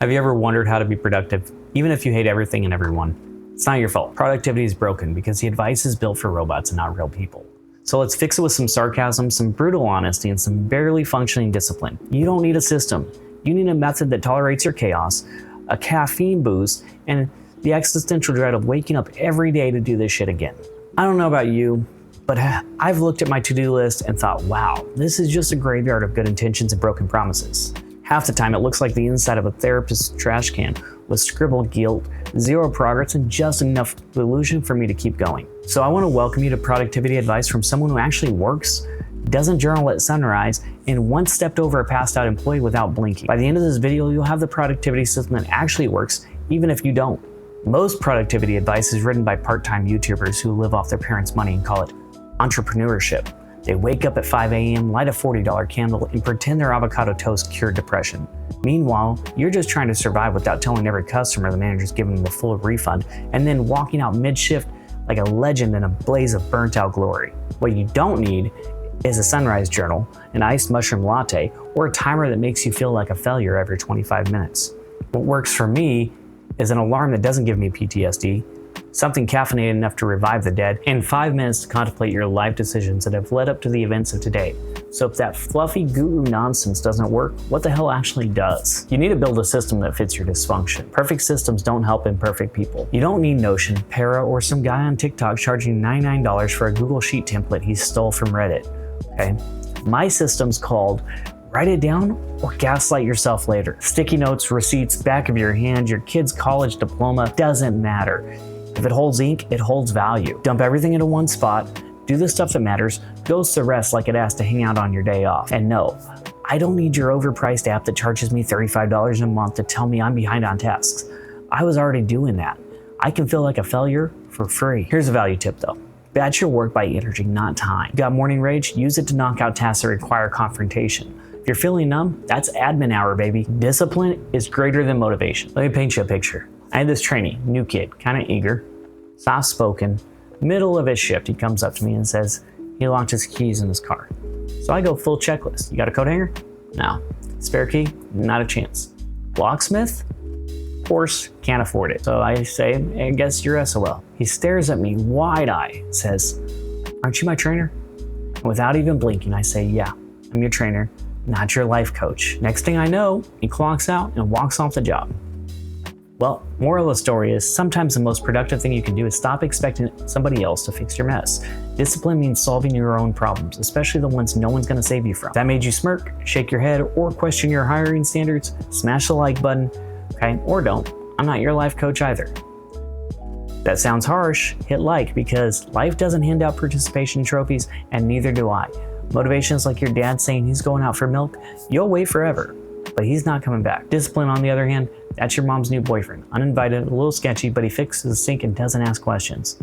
Have you ever wondered how to be productive, even if you hate everything and everyone? It's not your fault. Productivity is broken because the advice is built for robots and not real people. So let's fix it with some sarcasm, some brutal honesty, and some barely functioning discipline. You don't need a system. You need a method that tolerates your chaos, a caffeine boost, and the existential dread of waking up every day to do this shit again. I don't know about you, but I've looked at my to-do list and thought, wow, this is just a graveyard of good intentions and broken promises. Half the time, it looks like the inside of a therapist's trash can with scribbled guilt, zero progress, and just enough delusion for me to keep going. So I want to welcome you to productivity advice from someone who actually works, doesn't journal at sunrise, and once stepped over a passed out employee without blinking. By the end of this video, you'll have the productivity system that actually works, even if you don't. Most productivity advice is written by part-time YouTubers who live off their parents' money and call it entrepreneurship. They wake up at 5 a.m., light a $40 candle, and pretend their avocado toast cured depression. Meanwhile, you're just trying to survive without telling every customer the manager's giving them the full refund, and then walking out mid-shift like a legend in a blaze of burnt-out glory. What you don't need is a sunrise journal, an iced mushroom latte, or a timer that makes you feel like a failure every 25 minutes. What works for me is an alarm that doesn't give me PTSD, something caffeinated enough to revive the dead, and 5 minutes to contemplate your life decisions that have led up to the events of today. So if that fluffy guru nonsense doesn't work, what the hell actually does? You need to build a system that fits your dysfunction. Perfect systems don't help imperfect people. You don't need Notion, Para, or some guy on TikTok charging $99 for a Google Sheet template he stole from Reddit, okay? My system's called write it down or gaslight yourself later. Sticky notes, receipts, back of your hand, your kid's college diploma, doesn't matter. If it holds ink, it holds value. Dump everything into one spot, do the stuff that matters, ghost the rest like it has to hang out on your day off. And no, I don't need your overpriced app that charges me $35 a month to tell me I'm behind on tasks. I was already doing that. I can feel like a failure for free. Here's a value tip though. Batch your work by energy, not time. Got morning rage? Use it to knock out tasks that require confrontation. If you're feeling numb, that's admin hour, baby. Discipline is greater than motivation. Let me paint you a picture. I had this trainee, new kid, kind of eager, soft-spoken, middle of his shift. He comes up to me and says he locked his keys in his car. So I go full checklist. You got a coat hanger? No. Spare key? Not a chance. Locksmith? Of course, can't afford it. So I say, I guess you're SOL. He stares at me wide-eyed, says, aren't you my trainer? And without even blinking, I say, yeah, I'm your trainer, not your life coach. Next thing I know, he clocks out and walks off the job. Well, moral of the story is sometimes the most productive thing you can do is stop expecting somebody else to fix your mess. Discipline means solving your own problems, especially the ones no one's going to save you from. If that made you smirk, shake your head, or question your hiring standards, smash the like button, okay? Or don't. I'm not your life coach either. That sounds harsh. Hit like because life doesn't hand out participation trophies, and neither do I. Motivation is like your dad saying he's going out for milk. You'll wait forever, but he's not coming back. Discipline, on the other hand, that's your mom's new boyfriend. Uninvited, a little sketchy, but he fixes the sink and doesn't ask questions.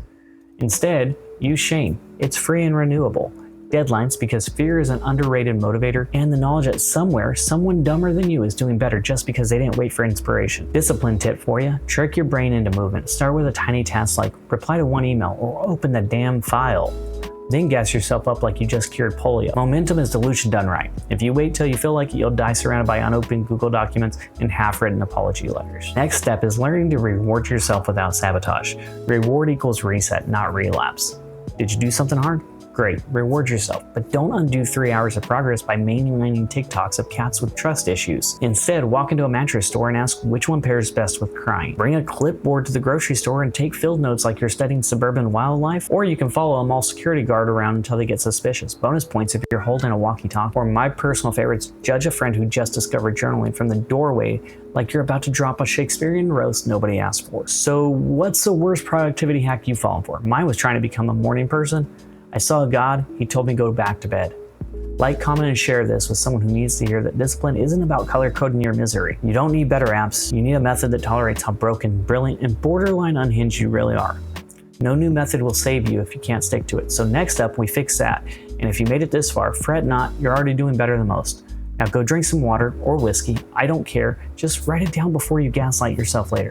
Instead, use shame. It's free and renewable. Deadlines, because fear is an underrated motivator, and the knowledge that somewhere, someone dumber than you is doing better just because they didn't wait for inspiration. Discipline tip for you, trick your brain into movement. Start with a tiny task like reply to one email or open the damn file. Then gas yourself up like you just cured polio. Momentum is delusion done right. If you wait till you feel like it, you'll die surrounded by unopened Google documents and half-written apology letters. Next step is learning to reward yourself without sabotage. Reward equals reset, not relapse. Did you do something hard? Great, reward yourself, but don't undo 3 hours of progress by mainlining TikToks of cats with trust issues. Instead, walk into a mattress store and ask which one pairs best with crying. Bring a clipboard to the grocery store and take field notes like you're studying suburban wildlife, or you can follow a mall security guard around until they get suspicious. Bonus points if you're holding a walkie-talkie. Or my personal favorites, judge a friend who just discovered journaling from the doorway like you're about to drop a Shakespearean roast nobody asked for. So what's the worst productivity hack you've fallen for? Mine was trying to become a morning person. I saw a God, he told me to go back to bed. Like, comment, and share this with someone who needs to hear that discipline isn't about color coding your misery. You don't need better apps. You need a method that tolerates how broken, brilliant, and borderline unhinged you really are. No new method will save you if you can't stick to it. So next up, we fix that. And if you made it this far, fret not, you're already doing better than most. Now go drink some water or whiskey, I don't care. Just write it down before you gaslight yourself later.